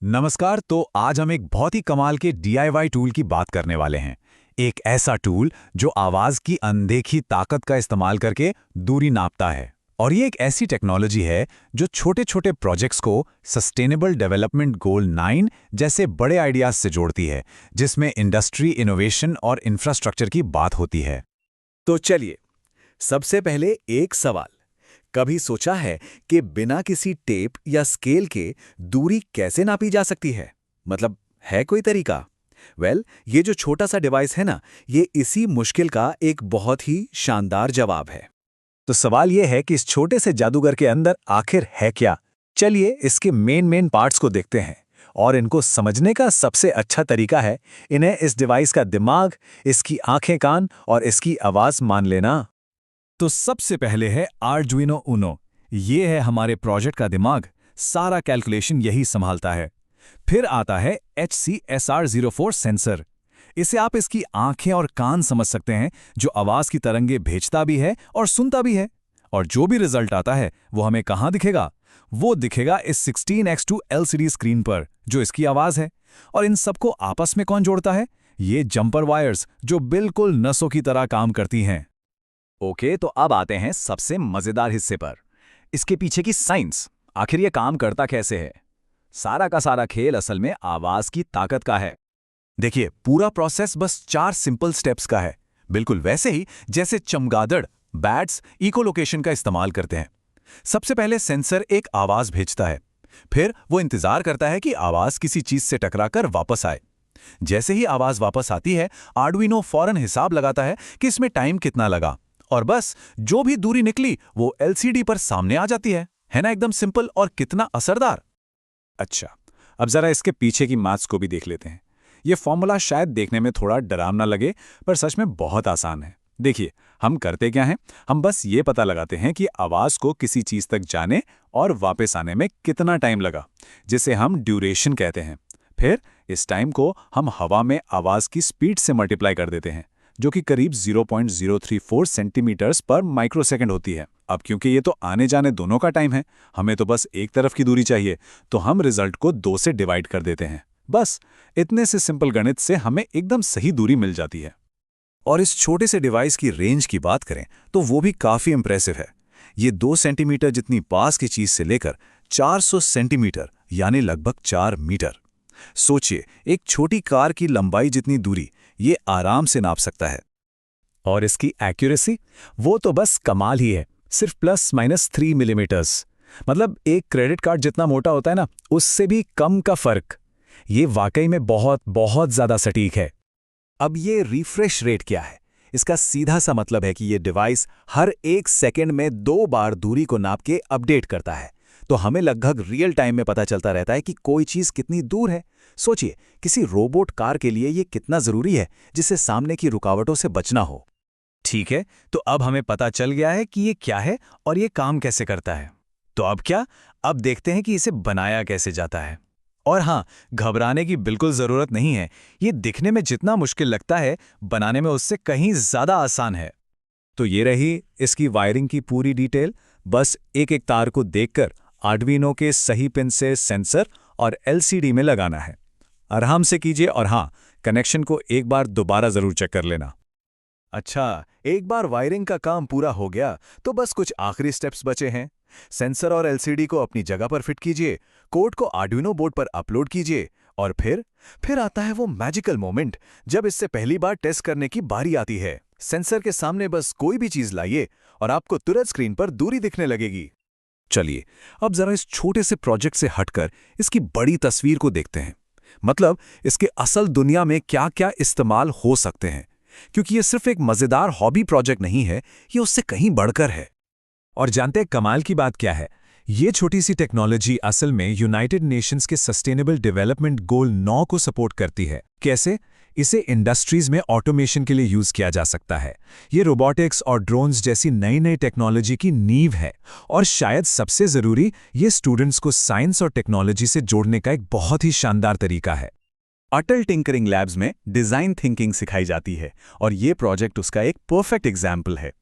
नमस्कार। तो आज हम एक बहुत ही कमाल के DIY टूल की बात करने वाले हैं। एक ऐसा टूल जो आवाज की अनदेखी ताकत का इस्तेमाल करके दूरी नापता है। और ये एक ऐसी टेक्नोलॉजी है जो छोटे-छोटे प्रोजेक्ट्स को सस्टेनेबल डेवलपमेंट गोल 9 जैसे बड़े आइडियाज से जोड़ती है, जिसमें इंडस्ट्री, इनोवेशन और इंफ्रास्ट्रक्चर की बात होती है। तो चलिए, सबसे पहले एक सवाल। कभी सोचा है कि बिना किसी टेप या स्केल के दूरी कैसे नापी जा सकती है? मतलब, है कोई तरीका? ये जो छोटा सा डिवाइस है ना, ये इसी मुश्किल का एक बहुत ही शानदार जवाब है। तो सवाल यह है कि इस छोटे से जादूगर के अंदर आखिर है क्या? चलिए इसके मेन पार्ट्स को देखते हैं। और इनको समझने का सबसे अच्छा तरीका है इन्हें इस डिवाइस का दिमाग, इसकी आंखें, कान और इसकी आवाज मान लेना। तो सबसे पहले है आर्डुइनो उनो। ये है हमारे प्रोजेक्ट का दिमाग, सारा कैलकुलेशन यही संभालता है। फिर आता है HCSR04 सेंसर। इसे आप इसकी आंखें और कान समझ सकते हैं, जो आवाज की तरंगे भेजता भी है और सुनता भी है। और जो भी रिजल्ट आता है वो हमें कहाँ दिखेगा? वो दिखेगा इस 16:2 LCD स्क्रीन पर, जो इसकी आवाज है। और इन सबको आपस में कौन जोड़ता है? ये जंपर वायर्स, जो बिल्कुल नसों की तरह काम करती हैं। ओके, तो अब आते हैं सबसे मजेदार हिस्से पर, इसके पीछे की साइंस। आखिर ये काम करता कैसे है? सारा का सारा खेल असल में आवाज की ताकत का है। देखिए, पूरा प्रोसेस बस 4 सिंपल स्टेप्स का है, बिल्कुल वैसे ही जैसे चमगादड़, बैट्स इकोलोकेशन का इस्तेमाल करते हैं। सबसे पहले सेंसर एक आवाज भेजता है, फिर वो इंतजार करता है कि आवाज किसी चीज से टकराकर वापस आए। जैसे ही आवाज वापस आती है, आर्डुइनो फौरन हिसाब लगाता है कि इसमें टाइम कितना लगा, और बस जो भी दूरी निकली वो LCD पर सामने आ जाती है ना? एकदम सिंपल और कितना असरदार। अच्छा, अब जरा इसके पीछे की मैथ्स को भी देख लेते हैं। ये फॉर्मूला शायद देखने में थोड़ा डरावना लगे, पर सच में बहुत आसान है। देखिए, हम करते क्या हैं, हम बस ये पता लगाते हैं कि आवाज को किसी चीज तक जाने और वापस आने में कितना टाइम लगा, जिसे हम ड्यूरेशन कहते हैं। फिर इस टाइम को हम हवा में आवाज की स्पीड से मल्टीप्लाई कर देते हैं, जो कि करीब 0.034 सेंटीमीटर्स पर माइक्रोसेकंड होती है। अब क्योंकि ये तो आने जाने दोनों का टाइम है, हमें तो बस एक तरफ की दूरी चाहिए, तो हम रिजल्ट को 2 से डिवाइड कर देते हैं। बस इतने से सिंपल गणित से हमें एकदम सही दूरी मिल जाती है। और इस छोटे से डिवाइस की रेंज की बात करें तो वो भी काफी इंप्रेसिव है। ये 2 सेंटीमीटर जितनी पास की चीज से लेकर 400 सेंटीमीटर यानी लगभग 4 मीटर। सोचिए, एक छोटी कार की लंबाई जितनी दूरी ये आराम से नाप सकता है। और इसकी एक्यूरेसी, वो तो बस कमाल ही है। सिर्फ ±3 मिलीमीटर्स, मतलब एक क्रेडिट कार्ड जितना मोटा होता है ना, उससे भी कम का फर्क। ये वाकई में बहुत बहुत ज्यादा सटीक है। अब ये रिफ्रेश रेट क्या है? इसका सीधा सा मतलब है कि ये डिवाइस हर 1 सेकंड में 2 बार दूरी को नाप के अपडेट करता है। तो हमें लगभग रियल टाइम में पता चलता रहता है कि कोई चीज कितनी दूर है। सोचिए, किसी रोबोट कार के लिए ये कितना जरूरी है, जिससे सामने की रुकावटों से बचना हो। ठीक है, तो अब हमें पता चल गया है कि ये क्या है और ये काम कैसे करता है। तो अब क्या? अब देखते हैं कि इसे बनाया कैसे जाता है। और हाँ, घबराने की बिल्कुल जरूरत नहीं है। ये दिखने में जितना मुश्किल लगता है, बनाने में उससे कहीं ज्यादा आसान है। तो ये रही इसकी वायरिंग की पूरी डिटेल। बस एक एक तार को देखकर आर्डुइनो के सही पिन से सेंसर और LCD में लगाना है। आराम से कीजिए, और हाँ, कनेक्शन को एक बार दोबारा जरूर चेक कर लेना। अच्छा, एक बार वायरिंग का काम पूरा हो गया तो बस कुछ आखिरी स्टेप्स बचे हैं। सेंसर और LCD को अपनी जगह पर फिट कीजिए, कोड को आर्डुइनो बोर्ड पर अपलोड कीजिए, और फिर आता है वो मैजिकल मोमेंट, जब इससे पहली बार टेस्ट करने की बारी आती है। सेंसर के सामने बस कोई भी चीज लाइए और आपको तुरंत स्क्रीन पर दूरी दिखने लगेगी। चलिए, अब जरा इस छोटे से प्रोजेक्ट से हटकर इसकी बड़ी तस्वीर को देखते हैं। मतलब, इसके असल दुनिया में क्या क्या इस्तेमाल हो सकते हैं। क्योंकि ये सिर्फ एक मजेदार हॉबी प्रोजेक्ट नहीं है, ये उससे कहीं बढ़कर है। और जानते हैं कमाल की बात क्या है? ये छोटी सी टेक्नोलॉजी असल में यूनाइटेड नेशंस के सस्टेनेबल डेवलपमेंट गोल 9 को सपोर्ट करती है। कैसे? इसे इंडस्ट्रीज में ऑटोमेशन के लिए यूज किया जा सकता है। ये रोबोटिक्स और ड्रोन्स जैसी नई नई टेक्नोलॉजी की नींव है। और शायद सबसे जरूरी, ये स्टूडेंट्स को साइंस और टेक्नोलॉजी से जोड़ने का एक बहुत ही शानदार तरीका है। अटल टिंकरिंग लैब्स में डिजाइन थिंकिंग सिखाई जाती है, और ये प्रोजेक्ट उसका एक परफेक्ट एग्जाम्पल है।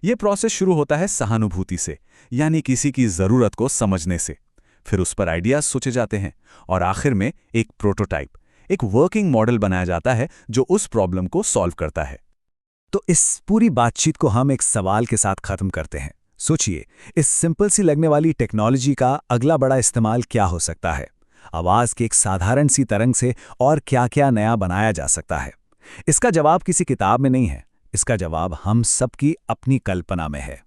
ये प्रोसेस शुरू होता है सहानुभूति से, यानी किसी की जरूरत को समझने से। फिर उस पर आइडियाज सोचे जाते हैं और आखिर में एक प्रोटोटाइप, एक वर्किंग मॉडल बनाया जाता है जो उस प्रॉब्लम को सॉल्व करता है। तो इस पूरी बातचीत को हम एक सवाल के साथ खत्म करते हैं। सोचिए, इस सिंपल सी लगने वाली टेक्नोलॉजी का अगला बड़ा इस्तेमाल क्या हो सकता है? आवाज़ की एक साधारण सी तरंग से और क्या-क्या नया बनाया जा सकता है? इसका जवाब किसी किताब में नहीं है, इसका जवाब हम सबकी अपनी कल्पना में है।